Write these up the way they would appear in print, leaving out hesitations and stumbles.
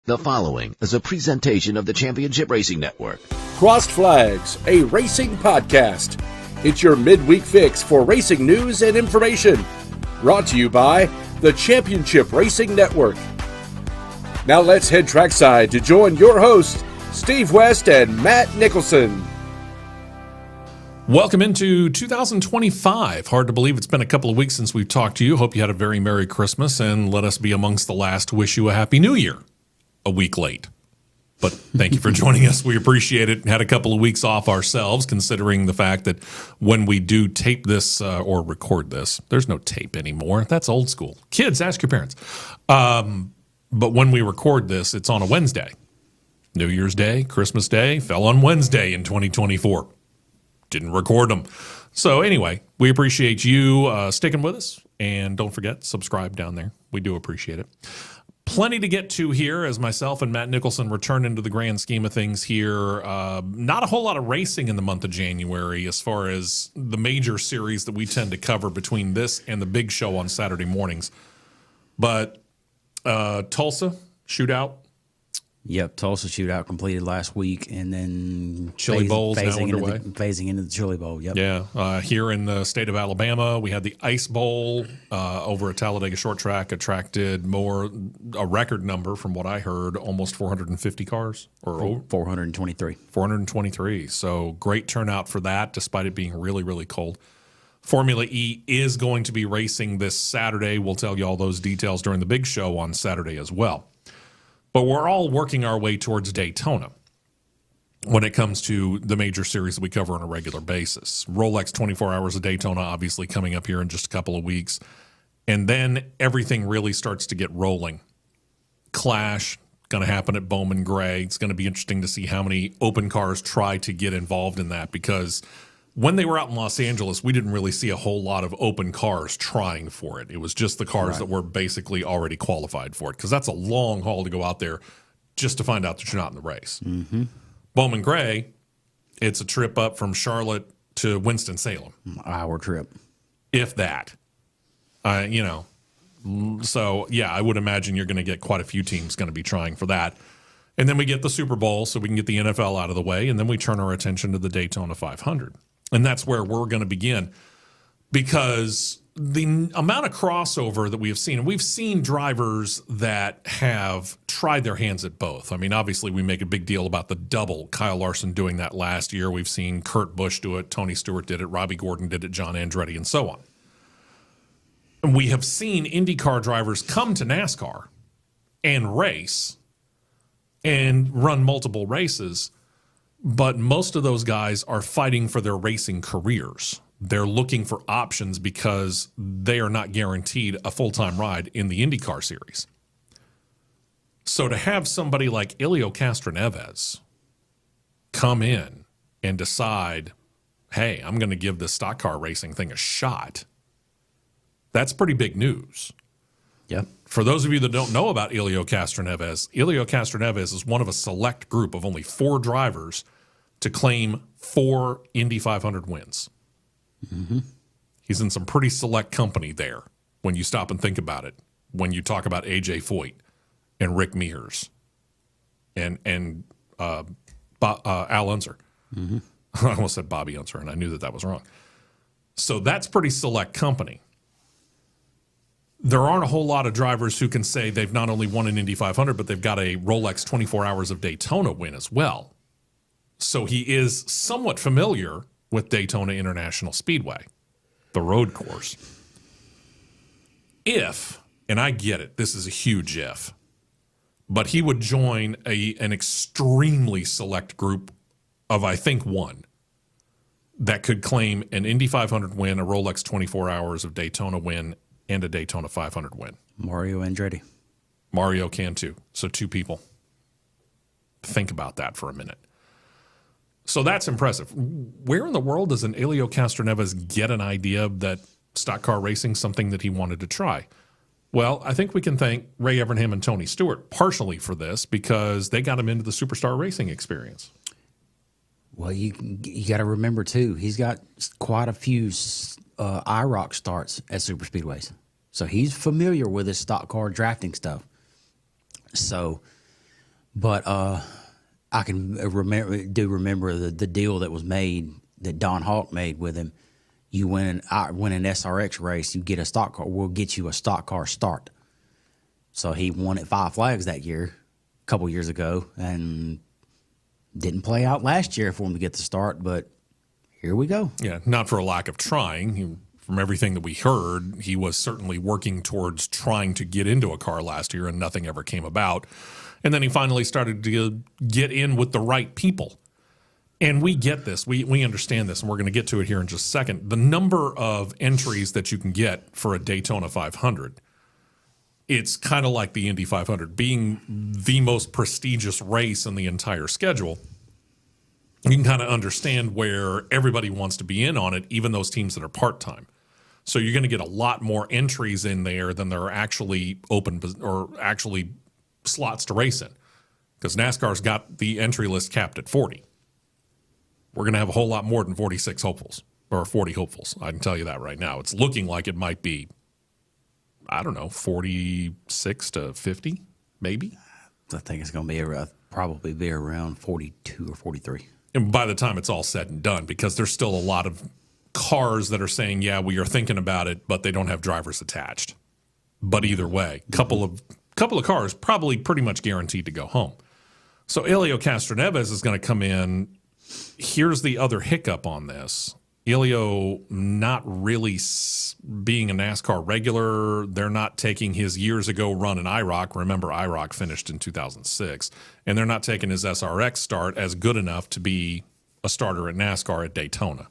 The following is a presentation of the Championship Racing Network. Crossed Flags, a racing podcast. It's your midweek fix for racing news and information. Brought to you by the Championship Racing Network. Now let's head trackside to join your hosts, Steve West and Matt Nicholson. Welcome into 2025. Hard to believe it's been a couple of weeks since we've talked to you. Hope you had a very Merry Christmas, and let us be amongst the last to wish you a Happy New Year. A week late. But thank you for joining us. We appreciate it. Had a couple of weeks off ourselves, considering the fact that when we do tape this or record this, there's no tape anymore. That's old school. Kids, ask your parents. But when we record this, it's on a Wednesday. New Year's Day, Christmas Day, fell on Wednesday in 2024. Didn't record them. So anyway, we appreciate you sticking with us. And don't forget, subscribe down there. We do appreciate it. Plenty to get to here as myself and Matt Nicholson return into the grand scheme of things here. Not a whole lot of racing in the month of January as far as the major series that we tend to cover between this and the big show on Saturday mornings. But Tulsa shootout. Yep, Tulsa shootout completed last week, and then Chili Bowl's now underway. Phasing into the Chili Bowl, yep. Yeah, here in the state of Alabama, we had the Ice Bowl over at Talladega Short Track, attracted a record number from what I heard, almost 450 cars. Or 423. 423, so great turnout for that, despite it being really, really cold. Formula E is going to be racing this Saturday. We'll tell you all those details during the big show on Saturday as well. But we're all working our way towards Daytona when it comes to the major series that we cover on a regular basis. Rolex 24 Hours of Daytona obviously coming up here in just a couple of weeks. And then everything really starts to get rolling. Clash, going to happen at Bowman Gray. It's going to be interesting to see how many open cars try to get involved in that, because when they were out in Los Angeles, we didn't really see a whole lot of open cars trying for it. It was just the cars that were basically already qualified for it, because that's a long haul to go out there just to find out that you're not in the race. Mm-hmm. Bowman Gray, it's a trip up from Charlotte to Winston-Salem. Hour trip. If that. So, yeah, I would imagine you're going to get quite a few teams going to be trying for that. And then we get the Super Bowl so we can get the NFL out of the way, and then we turn our attention to the Daytona 500. And that's where we're going to begin, because the amount of crossover that we have seen, and we've seen drivers that have tried their hands at both. I mean, obviously, we make a big deal about the double. Kyle Larson doing that last year. We've seen Kurt Busch do it. Tony Stewart did it. Robbie Gordon did it. John Andretti, and so on. And we have seen IndyCar drivers come to NASCAR and race and run multiple races. But most of those guys are fighting for their racing careers. They're looking for options because they are not guaranteed a full-time ride in the IndyCar series. So to have somebody like Helio Castroneves come in and decide, hey, I'm going to give this stock car racing thing a shot, that's pretty big news. Yep. For those of you that don't know about Helio Castroneves is one of a select group of only 4 drivers to claim 4 Indy 500 wins. Mm-hmm. He's in some pretty select company there when you stop and think about it, when you talk about A.J. Foyt and Rick Mears and Al Unser. Mm-hmm. I almost said Bobby Unser, and I knew that was wrong. So that's pretty select company. There aren't a whole lot of drivers who can say they've not only won an Indy 500, but they've got a Rolex 24 Hours of Daytona win as well. So he is somewhat familiar with Daytona International Speedway, the road course. If, and I get it, this is a huge if, but he would join an extremely select group of, I think, 1 that could claim an Indy 500 win, a Rolex 24 Hours of Daytona win, and a Daytona 500 win. Mario Andretti. Mario can too. So 2 people. Think about that for a minute. So that's impressive. Where in the world does an Helio Castroneves get an idea that stock car racing is something that he wanted to try? Well, I think we can thank Ray Evernham and Tony Stewart partially for this, because they got him into the superstar racing experience. Well, you got to remember, too, he's got quite a few IROC starts at super speedways. So he's familiar with his stock car drafting stuff. So But I can remember the deal that was made, that Don Hawk made with him. You win an SRX race, you get a stock car. We'll get you a stock car start. So he won at Five Flags that year, a couple years ago, and didn't play out last year for him to get the start. But here we go. Yeah, not for a lack of trying. From everything that we heard, he was certainly working towards trying to get into a car last year, and nothing ever came about. And then he finally started to get in with the right people. And we get this. We understand this, and we're going to get to it here in just a second. The number of entries that you can get for a Daytona 500, it's kind of like the Indy 500. Being the most prestigious race in the entire schedule, you can kind of understand where everybody wants to be in on it, even those teams that are part-time. So you're going to get a lot more entries in there than there are actually open or actually slots to race in, because NASCAR's got the entry list capped at 40. We're going to have a whole lot more than 46 hopefuls or 40 hopefuls. I can tell you that right now. It's looking like it might be, I don't know, 46 to 50, maybe. I think it's going to be probably be around 42 or 43. And by the time it's all said and done, because there's still a lot of cars that are saying, yeah, we are thinking about it, but they don't have drivers attached. But either way, couple of cars probably pretty much guaranteed to go home. So Helio Castroneves is going to come in. Here's the other hiccup on this. Helio not really being a NASCAR regular. They're not taking his years ago run in IROC. Remember, IROC finished in 2006. And they're not taking his SRX start as good enough to be a starter at NASCAR at Daytona.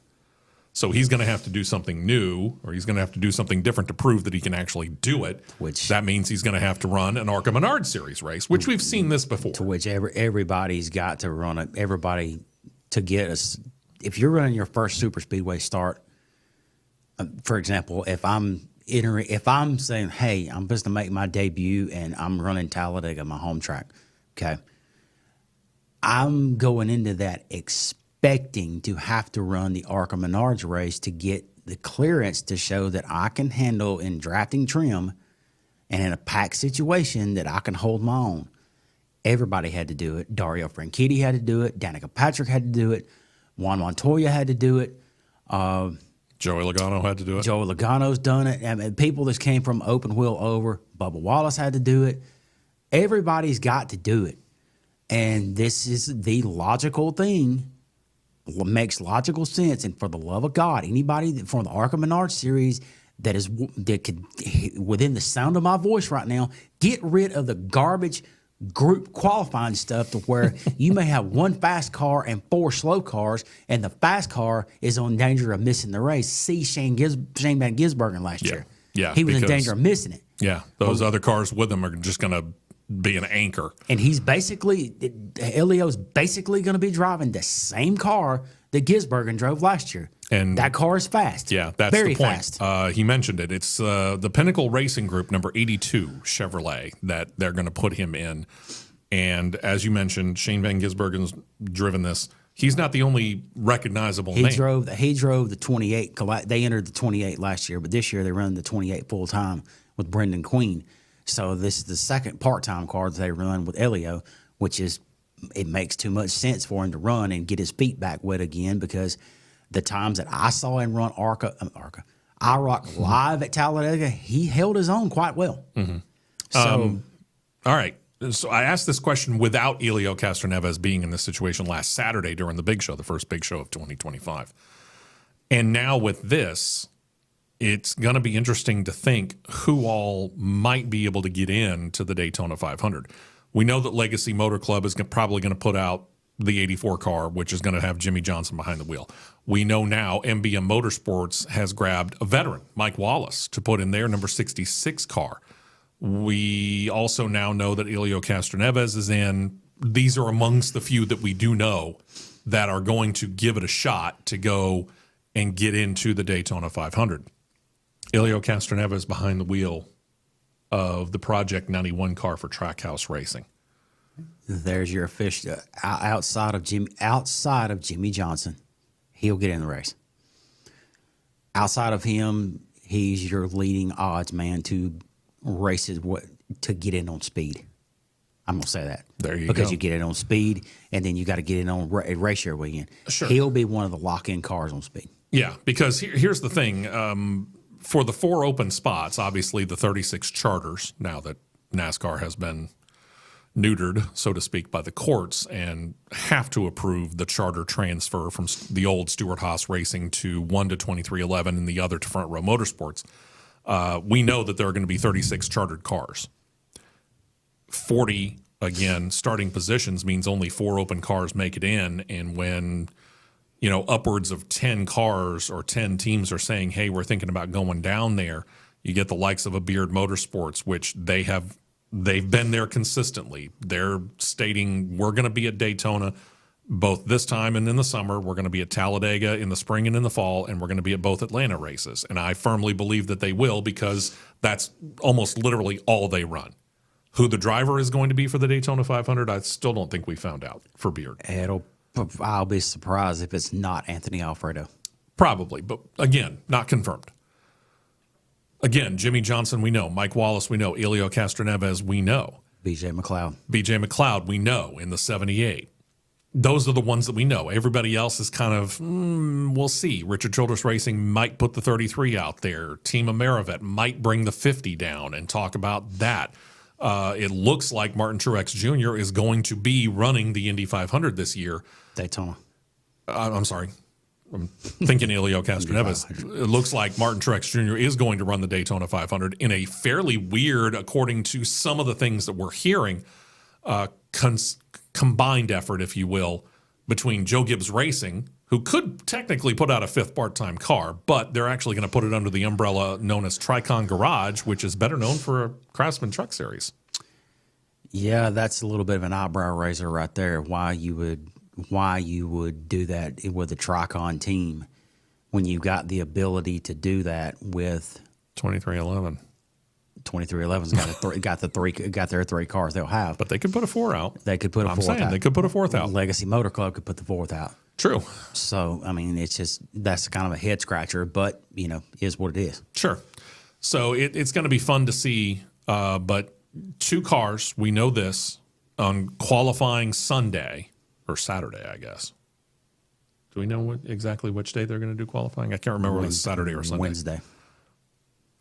So he's going to have to do something new, or he's going to have to do something different to prove that he can actually do it. Which that means he's going to have to run an ARCA Menard Series race, which we've seen this before. To which everybody's got to run it. Everybody to get us. If you're running your first super speedway start, for example, if I'm saying, hey, I'm supposed to make my debut and I'm running Talladega, my home track, okay, I'm going into that expecting to have to run the ARCA Menards race to get the clearance to show that I can handle in drafting trim and in a packed situation that I can hold my own. Everybody had to do it. Dario Franchitti had to do it. Danica Patrick had to do it. Juan Montoya had to do it. Joey Logano had to do it. Joey Logano's done it. And people that came from open wheel over, Bubba Wallace had to do it. Everybody's got to do it. And this is the logical thing. Makes logical sense. And for the love of God, anybody from the ARCA Menard Series that could, within the sound of my voice right now, get rid of the garbage group qualifying stuff to where you may have one fast car and 4 slow cars, and the fast car is on danger of missing the race. See Shane Van Gisbergen last year. Yeah, he was in danger of missing it. Yeah, those other cars with him are just going to be an anchor. And Helio's basically going to be driving the same car that Gisbergen drove last year. And that car is fast. Yeah, that's very the point. Fast. He mentioned it. It's the Pinnacle Racing Group number 82 Chevrolet that they're going to put him in. And as you mentioned, Shane Van Gisbergen's driven this. He's not the only recognizable name. He drove the 28. They entered the 28 last year, but this year they run the 28 full time with Brendan Queen. So this is the second part-time car that they run with Helio, which is, it makes too much sense for him to run and get his feet back wet again, because the times that I saw him run IROC live at Talladega, he held his own quite well. Mm-hmm. So, all right. So I asked this question without Helio Castroneves being in this situation last Saturday during the big show, the first big show of 2025. And now with this, it's going to be interesting to think who all might be able to get into the Daytona 500. We know that Legacy Motor Club is probably going to put out the 84 car, which is going to have Jimmy Johnson behind the wheel. We know now MBM Motorsports has grabbed a veteran, Mike Wallace, to put in their number 66 car. We also now know that Helio Castroneves is in. These are amongst the few that we do know that are going to give it a shot to go and get into the Daytona 500. Helio Castroneves behind the wheel of the Project 91 car for Trackhouse Racing. There's your official outside of Jimmy Johnson. He'll get in the race. Outside of him, he's your leading odds man to races to get in on speed. I'm going to say that. There you because go. you get it on speed, and then you got to get it on ratio weekend. Sure. He'll be one of the lock-in cars on speed. Yeah, because here's the thing. For the 4 open spots, obviously the 36 charters, now that NASCAR has been neutered, so to speak, by the courts and have to approve the charter transfer from the old Stewart-Haas Racing to one to 2311 and the other to Front Row Motorsports, we know that there are going to be 36 chartered cars. 40, again, starting positions means only 4 open cars make it in, and when upwards of 10 cars or 10 teams are saying, hey, we're thinking about going down there, you get the likes of a Beard Motorsports, which they've been there consistently. They're stating we're going to be at Daytona both this time and in the summer. We're going to be at Talladega in the spring and in the fall, and we're going to be at both Atlanta races. And I firmly believe that they will, because that's almost literally all they run. Who the driver is going to be for the Daytona 500, I still don't think we found out for Beard. I'll be surprised if it's not Anthony Alfredo. Probably, but again, not confirmed. Again, Jimmy Johnson, we know. Mike Wallace, we know. Elio Castroneves, we know. BJ McLeod. BJ McLeod, we know, in the 78. Those are the ones that we know. Everybody else is kind of, we'll see. Richard Childress Racing might put the 33 out there. Team Amerivet might bring the 50 down and talk about that. It looks like Martin Truex Jr. is going to be running the Indy 500 this year. Daytona. I'm sorry. I'm thinking Elio Castroneves. It looks like Martin Truex Jr. is going to run the Daytona 500 in a fairly weird, according to some of the things that we're hearing, combined effort, if you will, between Joe Gibbs Racing, who could technically put out a 5th part-time car, but they're actually going to put it under the umbrella known as Tricon Garage, which is better known for a Craftsman Truck Series. Yeah, that's a little bit of an eyebrow raiser right there. Why you would do that with a Tricon team when you got the ability to do that with 2311. 2311's got their 3 cars they'll have. But they could put a 4 out. They could put a 4th out. They could put a 4th out. Legacy Motor Club could put the 4th out. True. So, I mean, that's kind of a head scratcher, but, is what it is. Sure. So it's going to be fun to see, but 2 cars, we know this, on qualifying Sunday, or Saturday, I guess. Do we know exactly which day they're going to do qualifying? I can't remember whether it's Saturday or Sunday. Wednesday.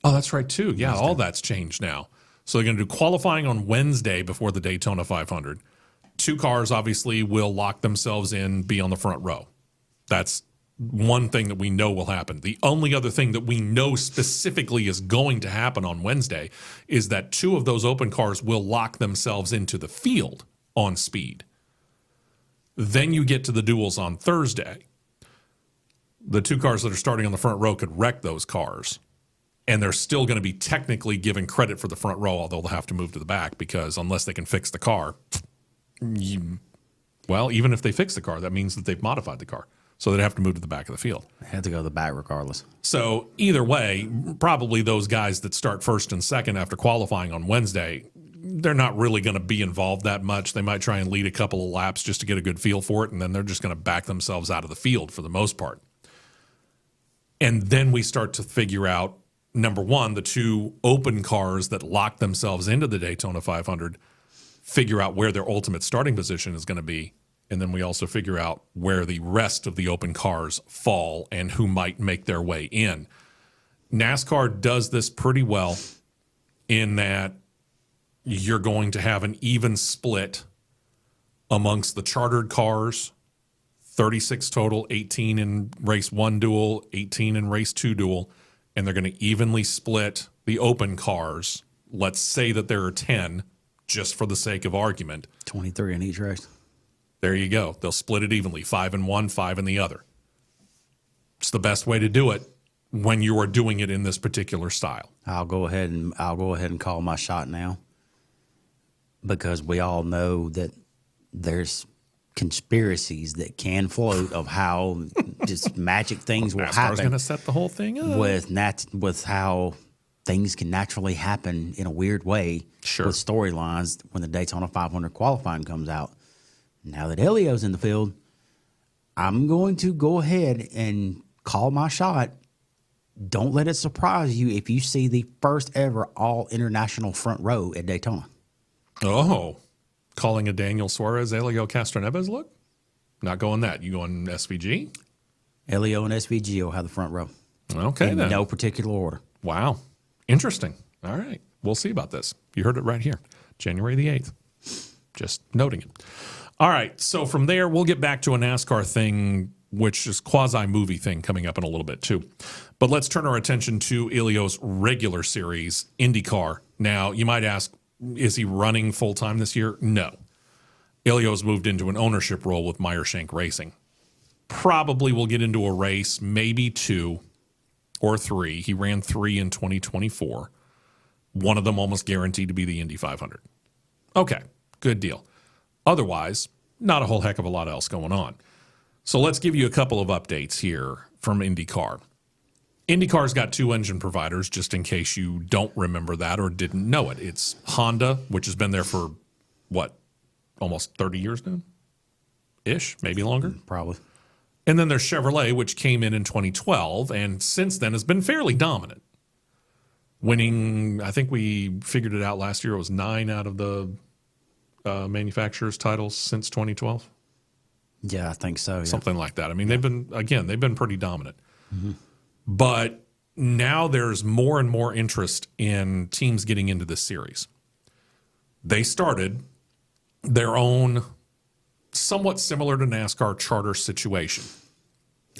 Oh, that's right, too. Yeah, Wednesday. All that's changed now. So they're going to do qualifying on Wednesday before the Daytona 500. 2 cars, obviously, will lock themselves in, be on the front row. That's one thing that we know will happen. The only other thing that we know specifically is going to happen on Wednesday is that 2 of those open cars will lock themselves into the field on speed. Then you get to the duels on Thursday. The 2 cars that are starting on the front row could wreck those cars. And they're still going to be technically given credit for the front row, although they'll have to move to the back, because unless they can fix the car, even if they fix the car, that means that they've modified the car. So they'd have to move to the back of the field. They had to go to the back regardless. So either way, probably those guys that start first and second after qualifying on Wednesday, they're not really going to be involved that much. They might try and lead a couple of laps just to get a good feel for it, and then they're just going to back themselves out of the field for the most part. And then we start to figure out, number one, the 2 open cars that lock themselves into the Daytona 500, figure out where their ultimate starting position is going to be. And then we also figure out where the rest of the open cars fall and who might make their way in. NASCAR does this pretty well in that you're going to have an even split amongst the chartered cars, 36 total, 18 in race 1 duel, 18 in race 2 duel, and they're going to evenly split the open cars. Let's say that there are 10, just for the sake of argument. 23 in each race. There you go. They'll split it evenly, 5 in one, 5 in the other. It's the best way to do it when you are doing it in this particular style. I'll go ahead and call my shot now, because we all know that there's conspiracies that can float of how just magic things will happen. NASCAR's going to set the whole thing up with how things can naturally happen in a weird way. Sure. With storylines when the Daytona 500 qualifying comes out. Now that Elio's in the field, I'm going to go ahead and call my shot. Don't let it surprise you if you see the first ever all international front row at Daytona. Oh, calling a Daniel Suarez, Elio Castroneves look? Not going that. You going SVG? Elio and SVG will have the front row. Okay, in then. no particular order. Wow. Interesting. All right. We'll see about this. You heard it right here. January the 8th. Just noting it. All right. So from there, we'll get back to a NASCAR thing, which is quasi-movie thing coming up in a little bit too. But let's turn our attention to Elio's regular series, IndyCar. Now, you might ask, is he running full-time this year? No. Elio's moved into an ownership role with Meyershank Racing. Probably will get into a race, maybe 2 or 3. He ran 3 in 2024. One of them almost guaranteed to be the Indy 500. Okay, good deal. Otherwise, not a whole heck of a lot else going on. So let's give you a couple of updates here from IndyCar. IndyCar's got 2 engine providers, just in case you don't remember that or didn't know it. It's Honda, which has been there for, almost 30 years now? Ish, maybe longer? Probably. And then there's Chevrolet, which came in 2012, and since then has been fairly dominant. Winning, I think we figured it out last year, it was 9 out of the manufacturers' titles since 2012. Yeah, I think so. Yeah. Something like that. I mean, they've been pretty dominant. Mm-hmm. But now there's more and more interest in teams getting into this series. They started their own somewhat similar to NASCAR charter situation.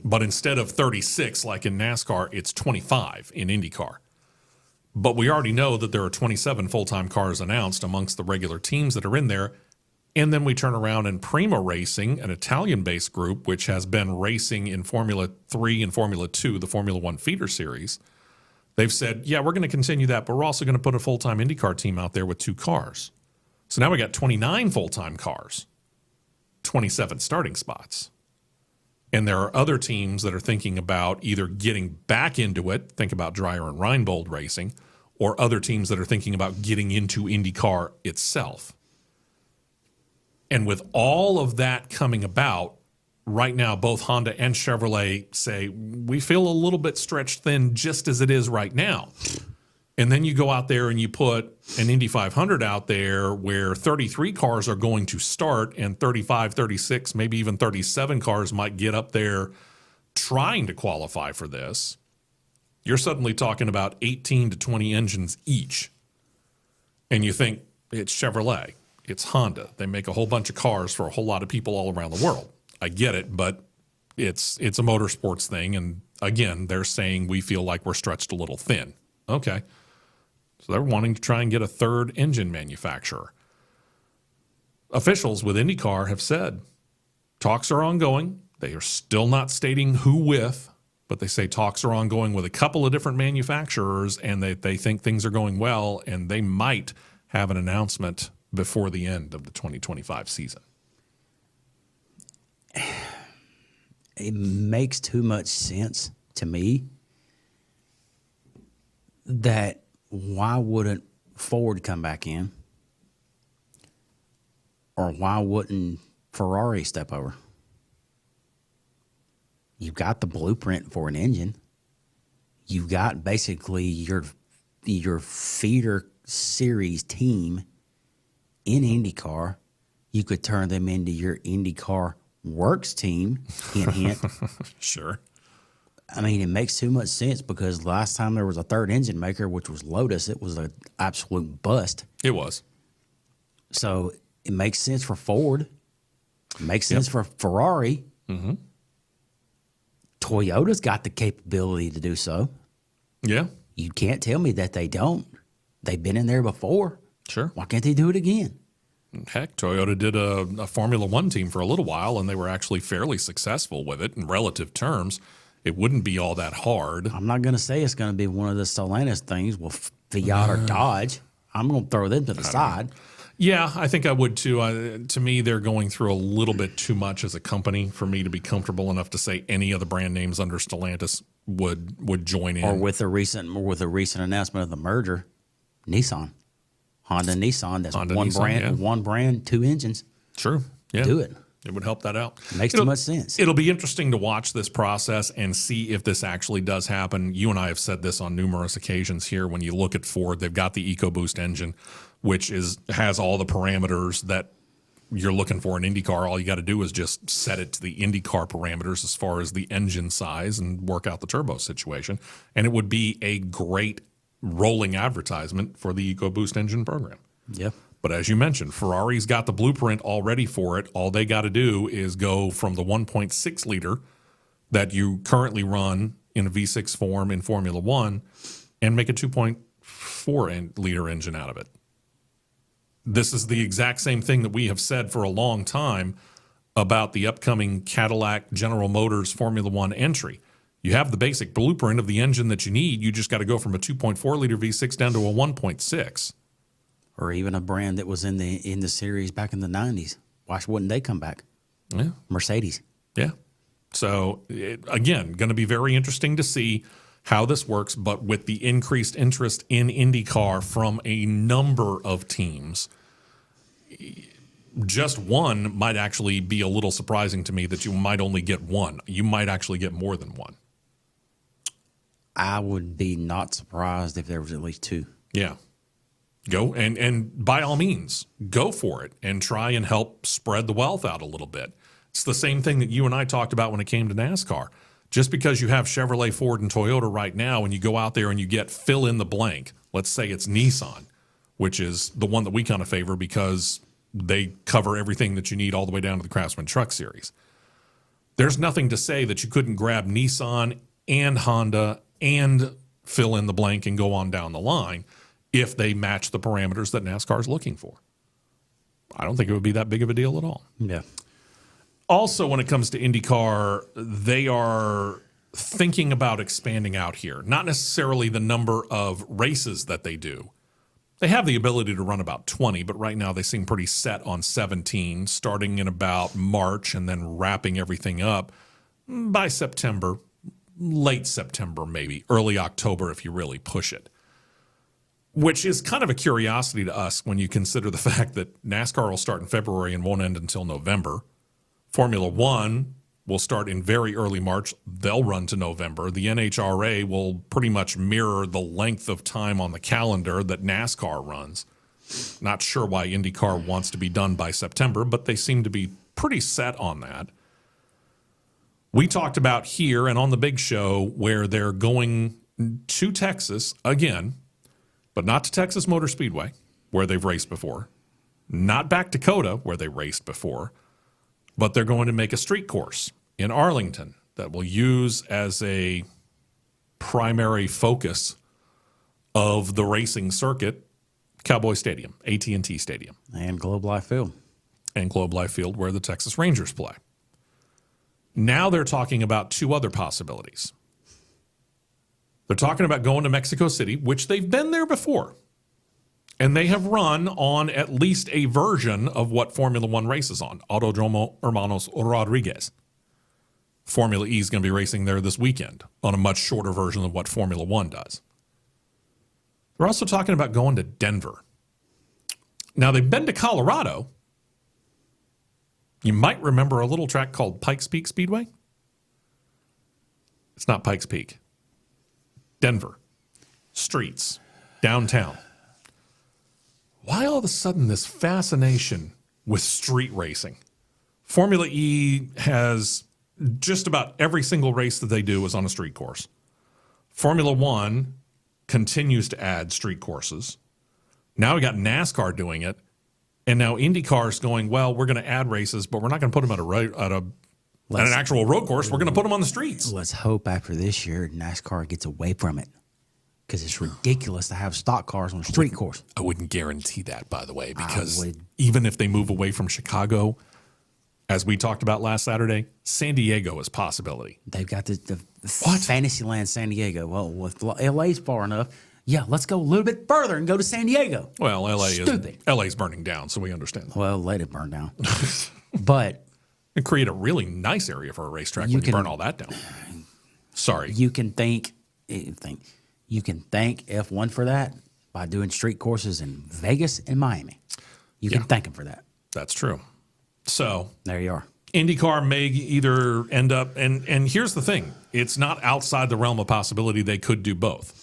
But instead of 36 like in NASCAR, it's 25 in IndyCar. But we already know that there are 27 full-time cars announced amongst the regular teams that are in there. And then we turn around and Prima Racing, an Italian-based group, which has been racing in Formula 3 and Formula 2, the Formula 1 feeder series, they've said, yeah, we're going to continue that, but we're also going to put a full-time IndyCar team out there with 2 cars. So now we got 29 full-time cars, 27 starting spots. And there are other teams that are thinking about either getting back into it, think about Dreyer and Reinbold Racing, or other teams that are thinking about getting into IndyCar itself. And with all of that coming about, right now, both Honda and Chevrolet say, we feel a little bit stretched thin just as it is right now. And then you go out there and you put an Indy 500 out there where 33 cars are going to start and 35, 36, maybe even 37 cars might get up there trying to qualify for this. You're suddenly talking about 18 to 20 engines each. And you think it's Chevrolet. It's Honda. They make a whole bunch of cars for a whole lot of people all around the world. I get it, but it's a motorsports thing. And again, they're saying we feel like we're stretched a little thin. Okay. So they're wanting to try and get a third engine manufacturer. Officials with IndyCar have said talks are ongoing. They are still not stating who with, but they say talks are ongoing with a couple of different manufacturers and they think things are going well and they might have an announcement before the end of the 2025 season. It makes too much sense to me that why wouldn't Ford come back in? Or why wouldn't Ferrari step over? You've got the blueprint for an engine. You've got basically your feeder series team in IndyCar. You could turn them into your IndyCar Works team, hint, hint. Sure. I mean, it makes too much sense because last time there was a third engine maker, which was Lotus, it was an absolute bust. It was. So it makes sense for Ford. It makes sense for Ferrari. Mm-hmm. Toyota's got the capability to do so. Yeah. You can't tell me that they don't. They've been in there before. Sure. Why can't they do it again? Heck, Toyota did a Formula One team for a little while, and they were actually fairly successful with it in relative terms. It wouldn't be all that hard. I'm not going to say it's going to be one of the Stellantis things with Fiat or Dodge. I'm going to throw them to the side. Yeah, I think I would too. To me, they're going through a little bit too much as a company for me to be comfortable enough to say any of the brand names under Stellantis would join in. Or with the recent announcement of the merger, Nissan. Honda, Nissan, that's Honda, one Nissan, brand, yeah. one brand, 2 engines. True. Yeah. Do it. It would help that out. Makes too much sense. It'll be interesting to watch this process and see if this actually does happen. You and I have said this on numerous occasions here. When you look at Ford, they've got the EcoBoost engine, which has all the parameters that you're looking for an IndyCar, all you got to do is just set it to the IndyCar parameters as far as the engine size and work out the turbo situation. And it would be a great rolling advertisement for the EcoBoost engine program. Yeah. But as you mentioned, Ferrari's got the blueprint already for it. All they got to do is go from the 1.6 liter that you currently run in a V6 form in Formula One and make a 2.4 liter engine out of it. This is the exact same thing that we have said for a long time about the upcoming Cadillac General Motors Formula One entry. You have the basic blueprint of the engine that you need. You just got to go from a 2.4 liter V6 down to a 1.6. Or even a brand that was in the series back in the 90s. Why wouldn't they come back? Yeah. Mercedes. Yeah. So, again, going to be very interesting to see how this works, but with the increased interest in IndyCar from a number of teams, just one might actually be a little surprising to me that you might only get one. You might actually get more than one. I would be not surprised if there was at least two. Yeah. Go and by all means, go for it and try and help spread the wealth out a little bit. It's the same thing that you and I talked about when it came to NASCAR. Just because you have Chevrolet, Ford, and Toyota right now, and you go out there and you get fill in the blank, let's say it's Nissan, which is the one that we kind of favor because they cover everything that you need all the way down to the Craftsman Truck Series. There's nothing to say that you couldn't grab Nissan and Honda and fill in the blank and go on down the line if they match the parameters that NASCAR is looking for. I don't think it would be that big of a deal at all. Yeah. Also, when it comes to IndyCar, they are thinking about expanding out here. Not necessarily the number of races that they do. They have the ability to run about 20, but right now they seem pretty set on 17, starting in about March and then wrapping everything up by September, late September maybe, early October if you really push it. Which is kind of a curiosity to us when you consider the fact that NASCAR will start in February and won't end until November. Formula One will start in very early March. They'll run to November. The NHRA will pretty much mirror the length of time on the calendar that NASCAR runs. Not sure why IndyCar wants to be done by September, but they seem to be pretty set on that. We talked about here and on the big show where they're going to Texas again, but not to Texas Motor Speedway, where they've raced before. Not back to Dakota, where they raced before. But they're going to make a street course in Arlington that will use as a primary focus of the racing circuit, Cowboy Stadium, AT&T Stadium. And Globe Life Field. And Globe Life Field, where the Texas Rangers play. Now they're talking about two other possibilities. They're talking about going to Mexico City, which they've been there before. And they have run on at least a version of what Formula One races on, Autodromo Hermanos Rodriguez. Formula E is going to be racing there this weekend on a much shorter version of what Formula One does. They're also talking about going to Denver. Now, they've been to Colorado. You might remember a little track called Pikes Peak Speedway. It's not Pikes Peak. Denver. Streets. Downtown. Why all of a sudden this fascination with street racing? Formula E has just about every single race that they do is on a street course. Formula One continues to add street courses. Now we got NASCAR doing it. And now IndyCar's going, well, we're going to add races, but we're not going to put them at an actual road course. We're going to put them on the streets. Let's hope after this year NASCAR gets away from it. Because it's ridiculous to have stock cars on a street course. I wouldn't guarantee that, by the way, because even if they move away from Chicago, as we talked about last Saturday, San Diego is a possibility. They've got the Fantasyland San Diego. Well, with LA's far enough, yeah, let's go a little bit further and go to San Diego. Well, LA's burning down, so we understand that. Well, let it burn down. But and create a really nice area for a racetrack when you burn all that down. Sorry. You can thank F1 for that by doing street courses in Vegas and Miami. You can thank them for that. That's true. So there you are. IndyCar may either end up, and here's the thing. It's not outside the realm of possibility they could do both.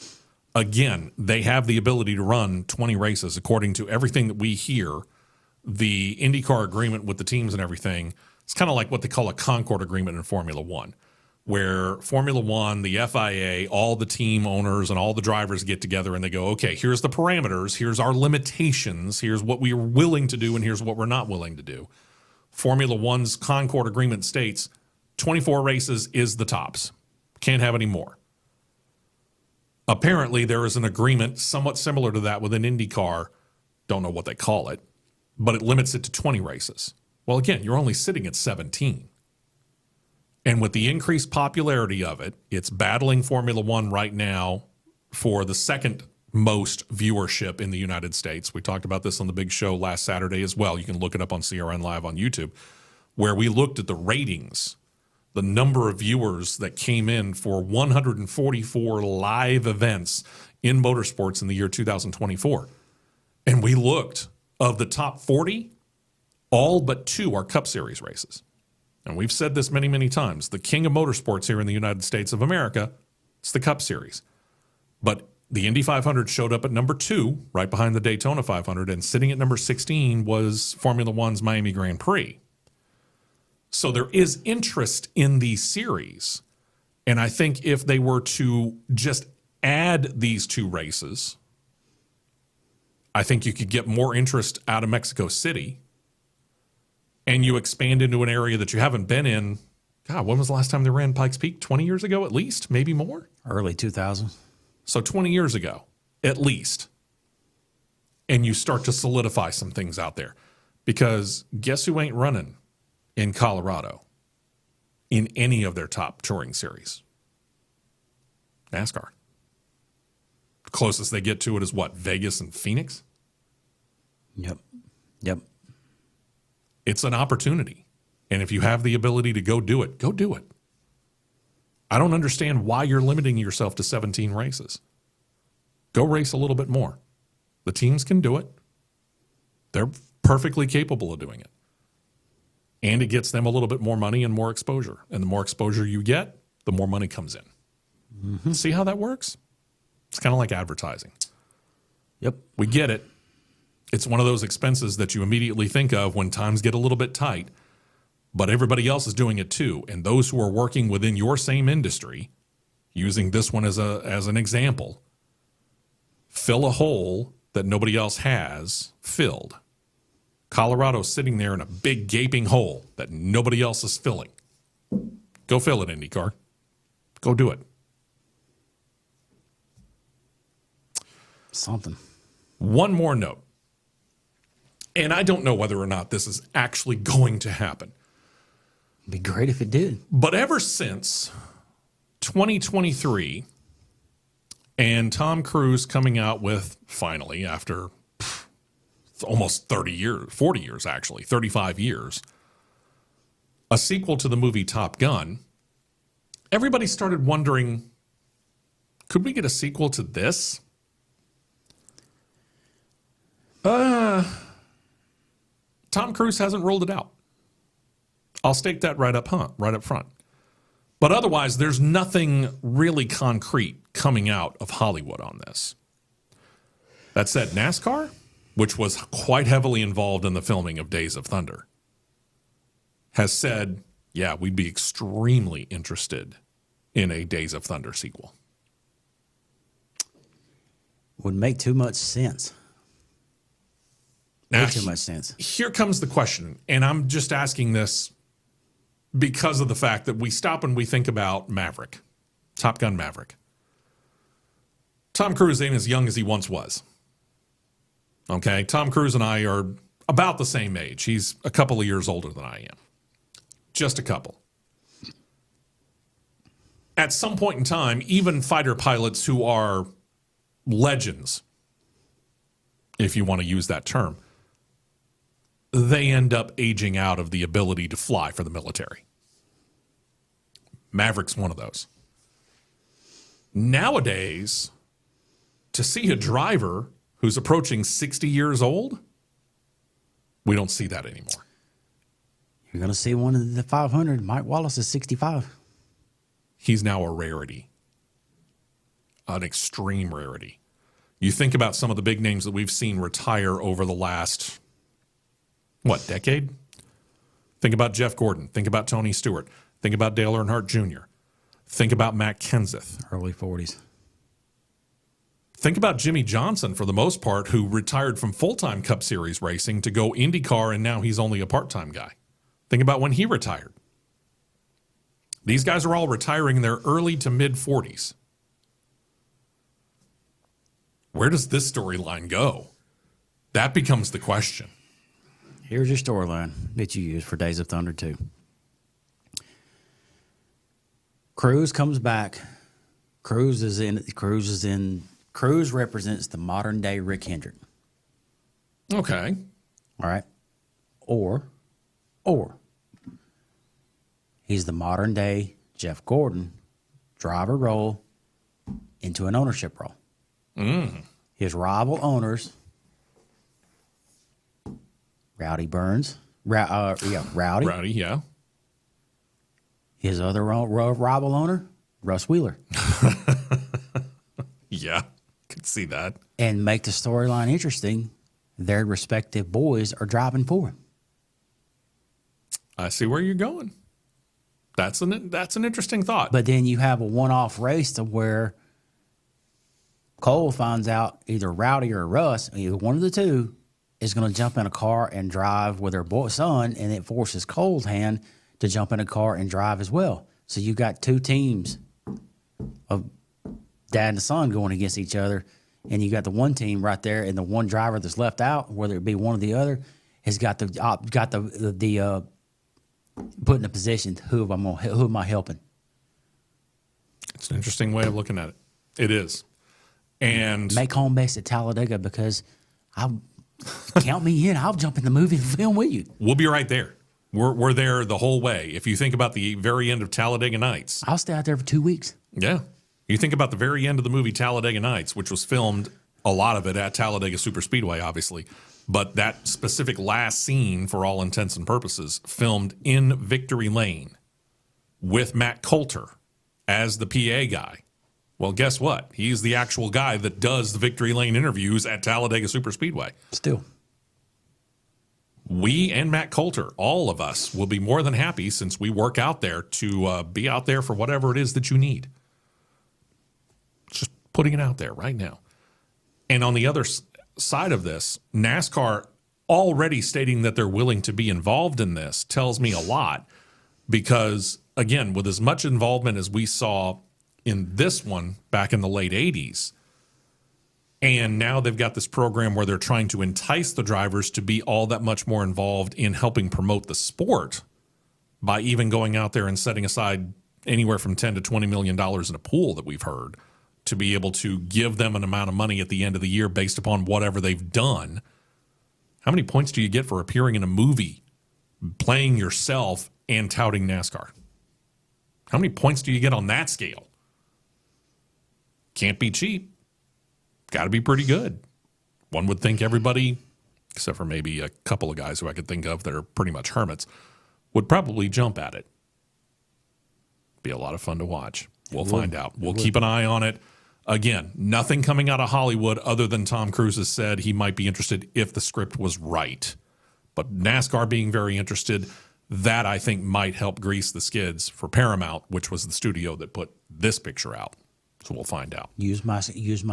Again, they have the ability to run 20 races according to everything that we hear the IndyCar agreement with the teams and everything, it's kind of like what they call a Concord agreement in Formula One, where Formula One, the FIA, all the team owners and all the drivers get together and they go, okay, here's the parameters, here's our limitations, here's what we are willing to do, and here's what we're not willing to do. Formula One's Concord agreement states 24 races is the tops. Can't have any more. Apparently, there is an agreement somewhat similar to that with an IndyCar. Don't know what they call it, but it limits it to 20 races. Well, again, you're only sitting at 17. And with the increased popularity of it, it's battling Formula One right now for the second most viewership in the United States. We talked about this on the big show last Saturday as well. You can look it up on CRN Live on YouTube, where we looked at the ratings, the number of viewers that came in for 144 live events in motorsports in the year 2024. And we looked, of the top 40, all but 2 are Cup Series races. And we've said this many, many times. The king of motorsports here in the United States of America, it's the Cup Series. But the Indy 500 showed up at number 2, right behind the Daytona 500, and sitting at number 16 was Formula One's Miami Grand Prix. So there is interest in these series. And I think if they were to just add these 2 races, I think you could get more interest out of Mexico City, and you expand into an area that you haven't been in. God, when was the last time they ran Pikes Peak? 20 years ago at least? Maybe more? Early 2000s. So 20 years ago, at least. And you start to solidify some things out there. Because guess who ain't running in Colorado in any of their top touring series? NASCAR. The closest they get to it is what, Vegas and Phoenix? Yep. It's an opportunity. And if you have the ability to go do it, go do it. I don't understand why you're limiting yourself to 17 races. Go race a little bit more. The teams can do it. They're perfectly capable of doing it. And it gets them a little bit more money and more exposure. And the more exposure you get, the more money comes in. Mm-hmm. See how that works? It's kind of like advertising. Yep. We get it. It's one of those expenses that you immediately think of when times get a little bit tight, but everybody else is doing it too. And those who are working within your same industry, using this one as an example, fill a hole that nobody else has filled. Colorado's sitting there in a big gaping hole that nobody else is filling. Go fill it, IndyCar. Go do it. Something. One more note. And I don't know whether or not this is actually going to happen. It'd be great if it did. But ever since 2023 and Tom Cruise coming out with, finally, after almost 30 years, 40 years actually, 35 years, a sequel to the movie Top Gun, everybody started wondering, could we get a sequel to this? Tom Cruise hasn't ruled it out. I'll stake that right up front. But otherwise, there's nothing really concrete coming out of Hollywood on this. That said, NASCAR, which was quite heavily involved in the filming of Days of Thunder, has said, yeah, we'd be extremely interested in a Days of Thunder sequel. Would make too much sense. Now, Way too much sense. Here comes the question, and I'm just asking this because of the fact that we stop and we think about Maverick, Top Gun Maverick. Tom Cruise ain't as young as he once was. Okay, Tom Cruise and I are about the same age. He's a couple of years older than I am. Just a couple. At some point in time, even fighter pilots who are legends, if you want to use that term, they end up aging out of the ability to fly for the military. Maverick's one of those. Nowadays, to see a driver who's approaching 60 years old, we don't see that anymore. You're going to see one of the 500. Mike Wallace is 65. He's now a rarity, an extreme rarity. You think about some of the big names that we've seen retire over the last what, decade? Think about Jeff Gordon. Think about Tony Stewart. Think about Dale Earnhardt Jr. Think about Matt Kenseth. Early 40s. Think about Jimmy Johnson, for the most part, who retired from full-time Cup Series racing to go IndyCar, and now he's only a part-time guy. Think about when he retired. These guys are all retiring in their early to mid-40s. Where does this storyline go? That becomes the question. Here's your storyline that you use for Days of Thunder 2. Cruz comes back. Cruz represents the modern day Rick Hendrick. Okay. All right. Or he's the modern day Jeff Gordon, driver role into an ownership role. His rival owners, Rowdy Burns, Rowdy. Rowdy, yeah. His other rival owner, Russ Wheeler. Yeah, could see that. And make the storyline interesting, their respective boys are driving for him. I see where you're going. That's an interesting thought. But then you have a one-off race to where Cole finds out either Rowdy or Russ, either one of the two, is going to jump in a car and drive with their son, and it forces Cole's hand to jump in a car and drive as well. So you got two teams of dad and son going against each other, and you got the one team right there, and the one driver that's left out, whether it be one or the other, has got the put in a position. Who am I helping? It's an interesting way of looking at it. It is, and make home base at Talladega because count me in. I'll jump in the movie and film with you. We'll be right there. We're there the whole way. If you think about the very end of Talladega Nights, I'll stay out there for 2 weeks. Yeah. You think about the very end of the movie Talladega Nights, which was filmed, a lot of it at Talladega Superspeedway, obviously. But that specific last scene, for all intents and purposes, filmed in Victory Lane with Matt Coulter as the PA guy. Well, guess what? He's the actual guy that does the Victory Lane interviews at Talladega Superspeedway. Still. We and Matt Coulter, all of us, will be more than happy, since we work out there, to be out there for whatever it is that you need. Just putting it out there right now. And on the other side of this, NASCAR already stating that they're willing to be involved in this tells me a lot, because, again, with as much involvement as we saw in this one back in the late 80s, and now they've got this program where they're trying to entice the drivers to be all that much more involved in helping promote the sport by even going out there and setting aside anywhere from $10 to $20 million in a pool that we've heard to be able to give them an amount of money at the end of the year based upon whatever they've done. How many points do you get for appearing in a movie, playing yourself, and touting NASCAR? How many points do you get on that scale? Can't be cheap. Got to be pretty good. One would think everybody, except for maybe a couple of guys who I could think of that are pretty much hermits, would probably jump at it. Be a lot of fun to watch. We'll find out. We'll keep an eye on it. Again, nothing coming out of Hollywood other than Tom Cruise has said he might be interested if the script was right. But NASCAR being very interested, that I think might help grease the skids for Paramount, which was the studio that put this picture out. So we'll find out. Use my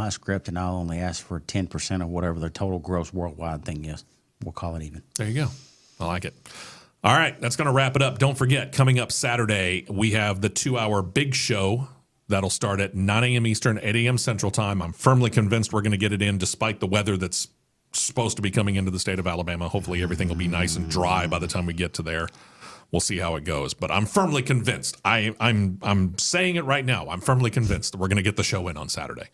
script, and I'll only ask for 10% of whatever the total gross worldwide thing is. We'll call it even. There you go. I like it. All right, that's going to wrap it up. Don't forget, coming up Saturday, we have the 2-hour big show. That'll start at 9 a.m. Eastern, 8 a.m. Central Time. I'm firmly convinced we're going to get it in despite the weather that's supposed to be coming into the state of Alabama. Hopefully everything will be nice and dry by the time we get to there. We'll see how it goes. But I'm firmly convinced. I'm saying it right now. I'm firmly convinced that we're going to get the show in on Saturday.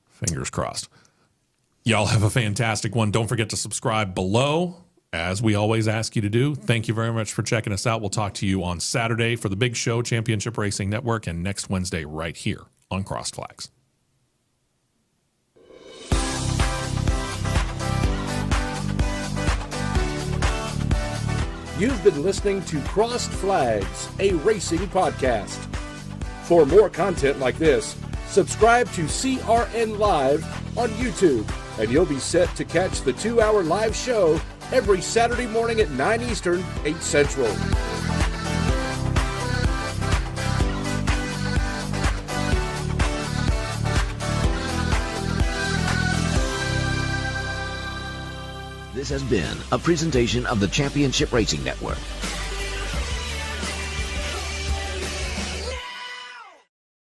Fingers crossed. Y'all have a fantastic one. Don't forget to subscribe below, as we always ask you to do. Thank you very much for checking us out. We'll talk to you on Saturday for the big show, Championship Racing Network, and next Wednesday right here on Crossed Flags. You've been listening to Crossed Flags, a racing podcast. For more content like this, subscribe to CRN Live on YouTube, and you'll be set to catch the 2-hour live show every Saturday morning at 9 Eastern, 8 Central. This has been a presentation of the Championship Racing Network.